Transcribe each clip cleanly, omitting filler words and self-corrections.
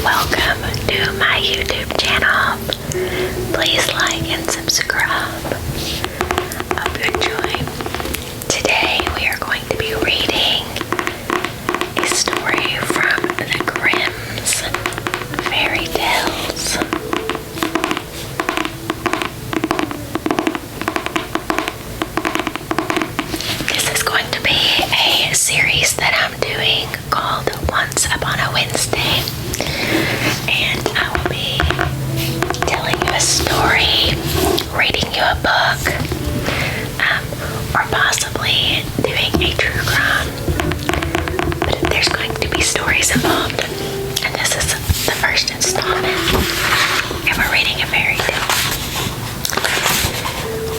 welcome to my YouTube channel. Please like and subscribe. Hope you enjoy. Today we are going to be reading a story from the Grimm's Fairy Tales. This is going to be a series that I'm doing called Once Upon a Wednesday, and I will be telling you a story, reading you a book, or possibly doing a true crime. But there's going to be stories involved, and this is the first installment, and we're reading a fairy tale.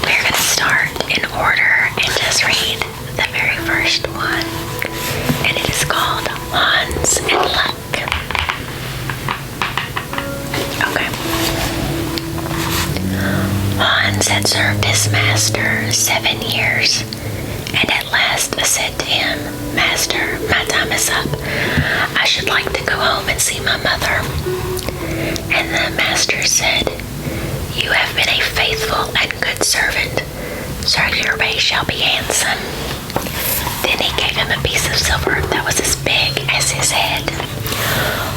We're going to start in order and just read the very first one, and it is called Hans and Luck. Okay. Hans had served his master 7 years, and at last said to him, "Master, my time is up. I should like to go home and see my mother." And the master said, "You have been a faithful and good servant, so your pay shall be handsome." Then he gave him a piece of silver that was as big as his head.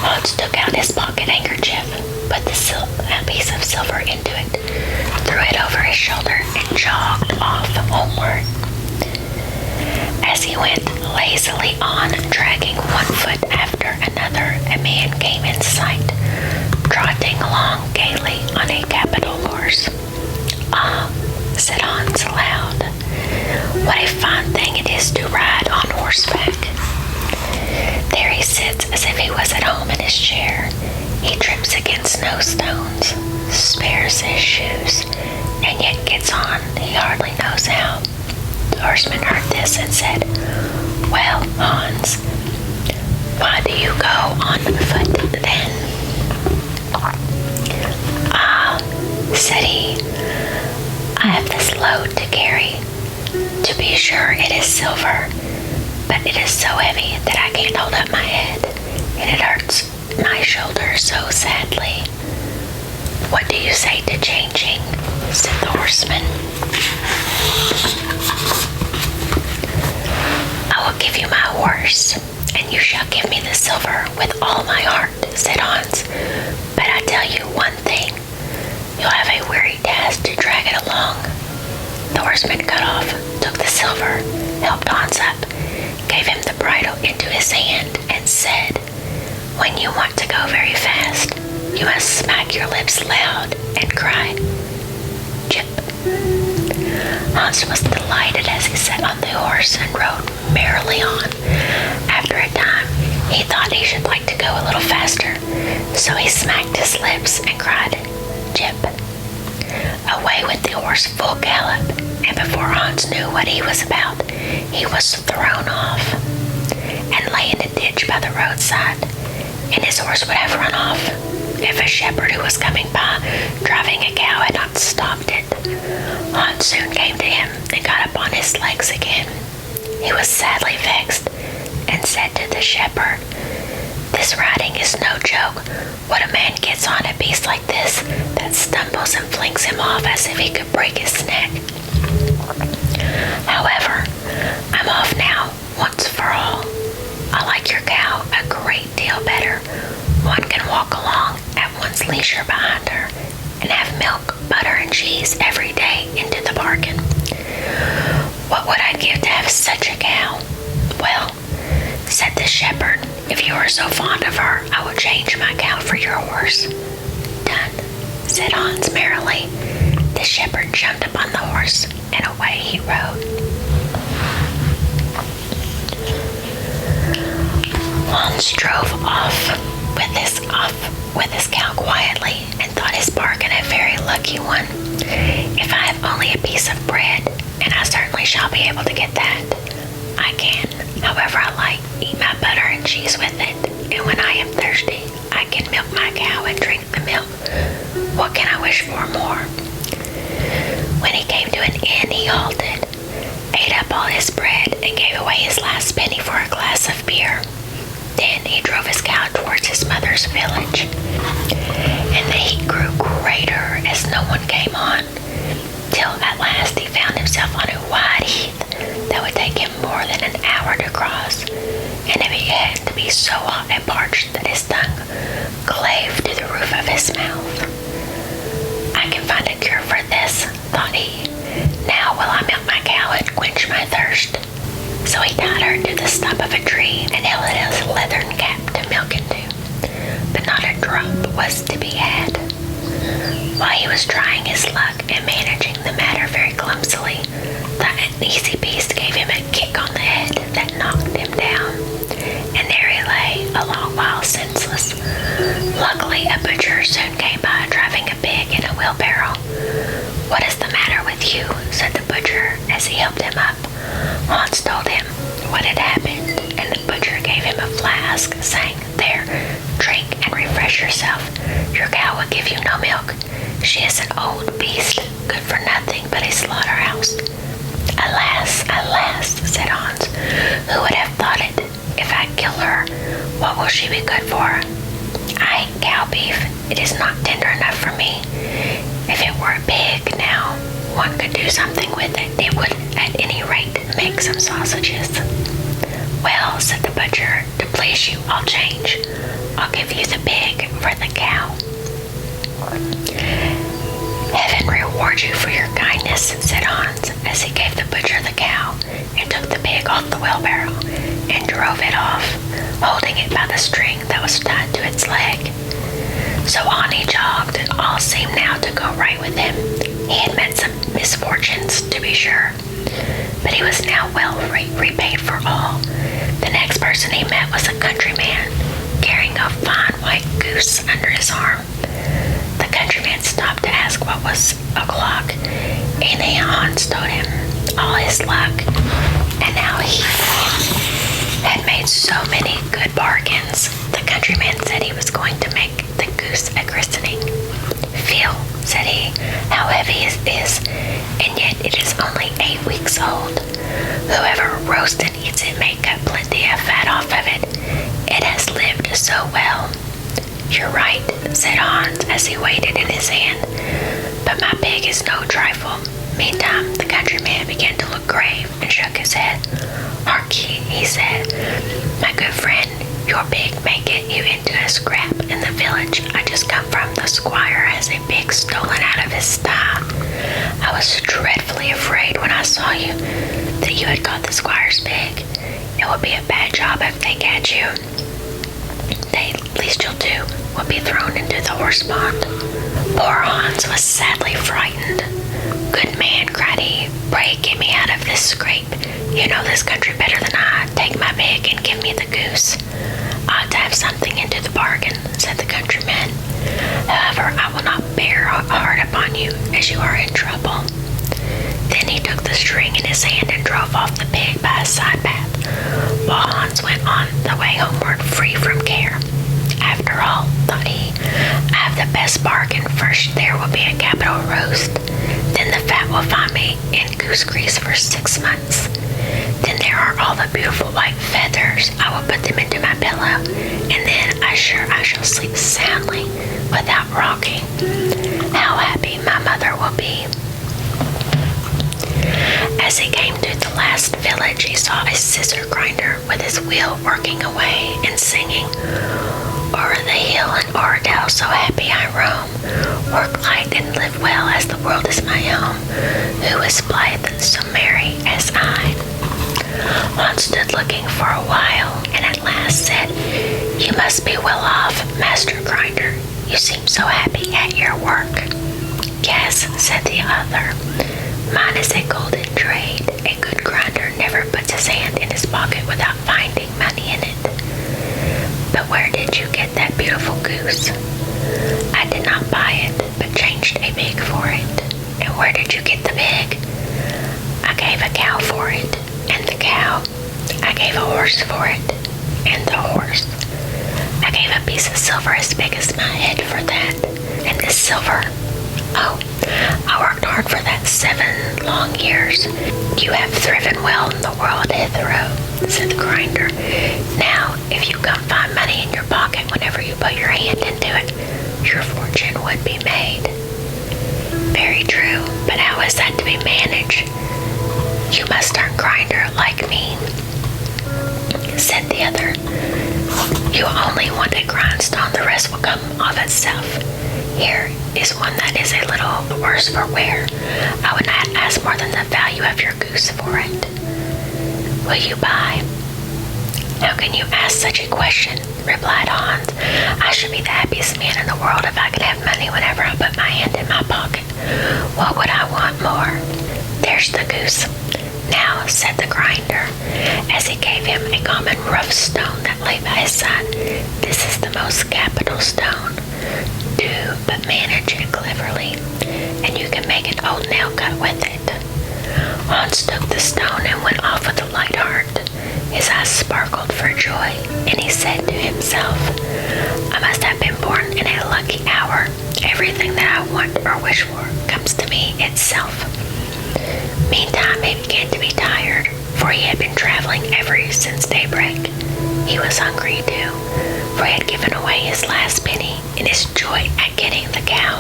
Hans took out his pocket handkerchief, put the piece of silver into it, threw it over his shoulder, and jogged off homeward. As he went lazily on, dragging one foot after another, a man came in sight, trotting along gaily on a capital horse. "Ah," said Hans aloud, "what a fine thing it is to ride on horseback. There he sits as if he was at home in his chair. He trips against snowstones, spares his shoes, and yet gets on he hardly knows how." The horseman heard this and said, "Well, Hans, why do you go on foot then?" "Ah," said he, "I have this load to carry. To be sure, it is silver, but it is so heavy that I can't hold up my head, and it hurts my shoulder so sadly. What do you say to changing?" said the horseman. "I will give you my horse, and you shall give me the silver with all my heart," said Hans. "But I tell you one thing, you'll have a weary task to drag it along." The horseman cut off, took the silver, helped Hans up, gave him the bridle into his hand, and said, "When you want to go very fast, you must smack your lips loud and cry, 'Chip.'" Hans was delighted as he sat on the horse and rode merrily on. After a time, he thought he should like to go a little faster, so he smacked his lips and cried, "Chip." Away went the horse full gallop, and before Hans knew what he was about, he was thrown off and lay in a ditch by the roadside, and his horse would have run off if a shepherd who was coming by driving a cow had not stopped it. Hans soon came to him and got up on his legs again. He was sadly vexed and said to the shepherd, "This riding is no joke. What a man gets on a beast like this that stumbles and flings him off as if he could break his neck. However, I'm off now, once for all. I like your cow a great deal better. One can walk along at one's leisure behind her, and have milk, butter, and cheese every day into the bargain. What would I give to have such a cow?" "Well," said the shepherd, "if you are so fond of her, I will change my cow for your horse." "Done," said Hans merrily. The shepherd jumped up on the horse, and away he rode. Hans drove off with his cow quietly, and thought his bargain a very lucky one. "If I have only a piece of bread, and I certainly shall be able to get that, I can, however I like, eat my butter and cheese with it, and when I am thirsty, I can milk my cow and drink the milk. What can I wish for more?" When he came to an inn, he halted, ate up all his bread, and gave away his last penny for a glass of beer. Then he drove his cow towards his mother's neighbor's village. And the heat grew greater as no one came on, till at last he found himself on a wide heath that would take him more than an hour to cross, and if he had to be so hot and parched that his tongue clave to the roof of his mouth. I can find a cure for this, thought he. Now will I milk my cow and quench my thirst. So he tied her to the stump of a tree and held it his leathern cap to milk into, but not a drop was to be had. While he was trying his luck and managing the matter very clumsily, the uneasy beast gave him a kick on the head that knocked him down, and there he lay a long while senseless. Luckily, a butcher soon came by driving a pig in a wheelbarrow. "What is the matter with you?" said the butcher as he helped him up. Hans told him what had happened, and the butcher gave him a flask, saying, "There, drink and refresh yourself. Your cow will give you no milk. She is an old beast, good for nothing but a slaughterhouse." "Alas, alas," said Hans, "who would have thought it? If I kill her, what will she be good for? I hate cow beef. It is not tender enough for me. If it were a pig, now, one could do something with it. It would, at any rate, make some sausages." "Well," said the butcher, "to please you, I'll change. I'll give you the pig for the cow." "Heaven reward you for your kindness," said Hans, as he gave the butcher the cow and took the pig off the wheelbarrow and drove it off, holding it by the string that was tied to its leg. So on he jogged. All seemed now to go right with him. He had met some misfortunes, to be sure, but he was now well repaid for all. The next person he met was a countryman, carrying a fine white goose under his arm. The countryman stopped to ask what was o'clock, and Hans told him all his luck, and how he had made so many good bargains. The countryman said he was going to make the goose a christening. "Feel," said he, "how heavy it is, and yet it is only 8 weeks old. Whoever roasts and eats it may cut plenty of fat off of it. It has lived so well." "You're right," said Hans as he weighed it in his hand, "but my pig is no trifle." Meantime, the countryman began to look grave and shook his head. "Hark ye," he said, "my good friend, your pig may get you into a scrap in the village. I just come from the squire has a pig stolen out of his sty. I was dreadfully afraid when I saw you that you had got the squire's pig. It will be a bad job if they catch you. The least you'll do will be thrown into the horse pond." Poor Hans was sadly frightened. "Good man," cried he, "pray get me out of this scrape. You know this country better than I. Take my pig and give me the goose." "I ought to have something into the bargain," said the countryman. "However, I will not bear hard upon you, as you are in trouble." Then he took the string in his hand and drove off the pig by a side path, while Hans went on the way homeward free from care. "After all," thought he, "I have the best bargain. First there will be a capital roast. Then the fat will find me in goose grease for 6 months. Then there are all the beautiful white feathers. I will put them into my pillow, and then I shall sleep soundly without rocking. How happy my mother will be." As he came to the last village, he saw a scissor grinder with his wheel working away and singing, "O'er the hill and o'er dale so happy I roam, work light and live well as the world is my home. Who is blithe so merry as I?" Hans stood looking for a while, and at last said, "You must be well off, Master Grinder. You seem so happy at your work." "Yes," said the other, "mine is a golden trade. A good grinder never puts his hand in his pocket without finding money in it." "But where did you get that beautiful goose?" "I did not buy it, but changed a pig for it." "And where did you get the pig?" "I gave a cow for it, and the cow. I gave a horse for it, and the horse. I gave a piece of silver as big as my head for that, and this silver. Oh, I worked hard for that 7 long years. You have thriven well in the world hitherto," said the grinder. "Now, if you come find money in your pocket whenever you put your looked into it, your fortune would be made. Very true, but how is that to be managed? You must turn grinder like me, said the other. You only want a grindstone, the rest will come of itself. Here is one that is a little worse for wear. I would not ask more than the value of your goose for it. Will you buy? How can you ask such a question? Replied Hans. I should be the happiest man in the world if I could have money whenever I put my hand in my pocket. What would I want more? There's the goose. Now, said the grinder, as he gave him a common rough stone that lay by his side, this is the most capital stone. Do but manage it cleverly, and you can make an old nail cut with it. Hans took the stone and went off with a light heart. His eyes sparkled for joy, and he said to himself, I must have been born in a lucky hour. Everything that I want or wish for comes to me itself. Meantime, he began to be tired, for he had been traveling ever since daybreak. He was hungry too, for he had given away his last penny in his joy at getting the cow.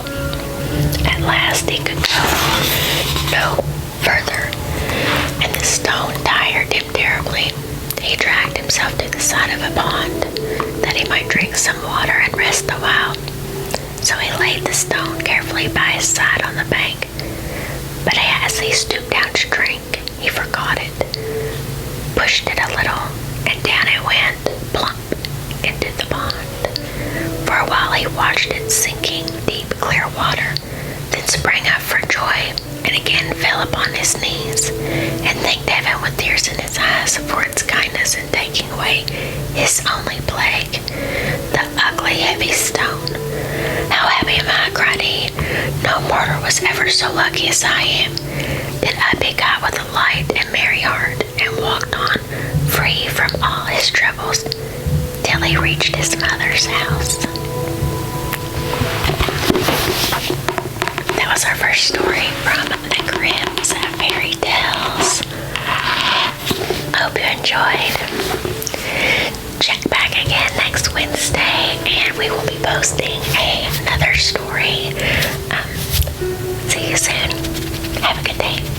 At last he could go no further, and the stone tired him terribly. He dragged himself to the side of a pond, that he might drink some water and rest a while. So he laid the stone carefully by his side on the bank. But as he stooped down to drink, he forgot it, pushed it a little, and down it went, plump, into the pond. For a while he watched it sinking deep, clear water, then sprang up for joy, and again fell upon his knees, and thanked heaven with tears in his eyes for its kindness in taking away his only plague, the ugly, heavy stone. How happy am I, cried he. No mortal was ever so lucky as I am. Then up he got with a light and merry heart, and walked on, free from all his troubles, till he reached his mother's house. That was our first story from the Grimm's Fairy Tales. Hope you enjoyed. Check back again next Wednesday, and we will be posting another story. See you soon. Have a good day.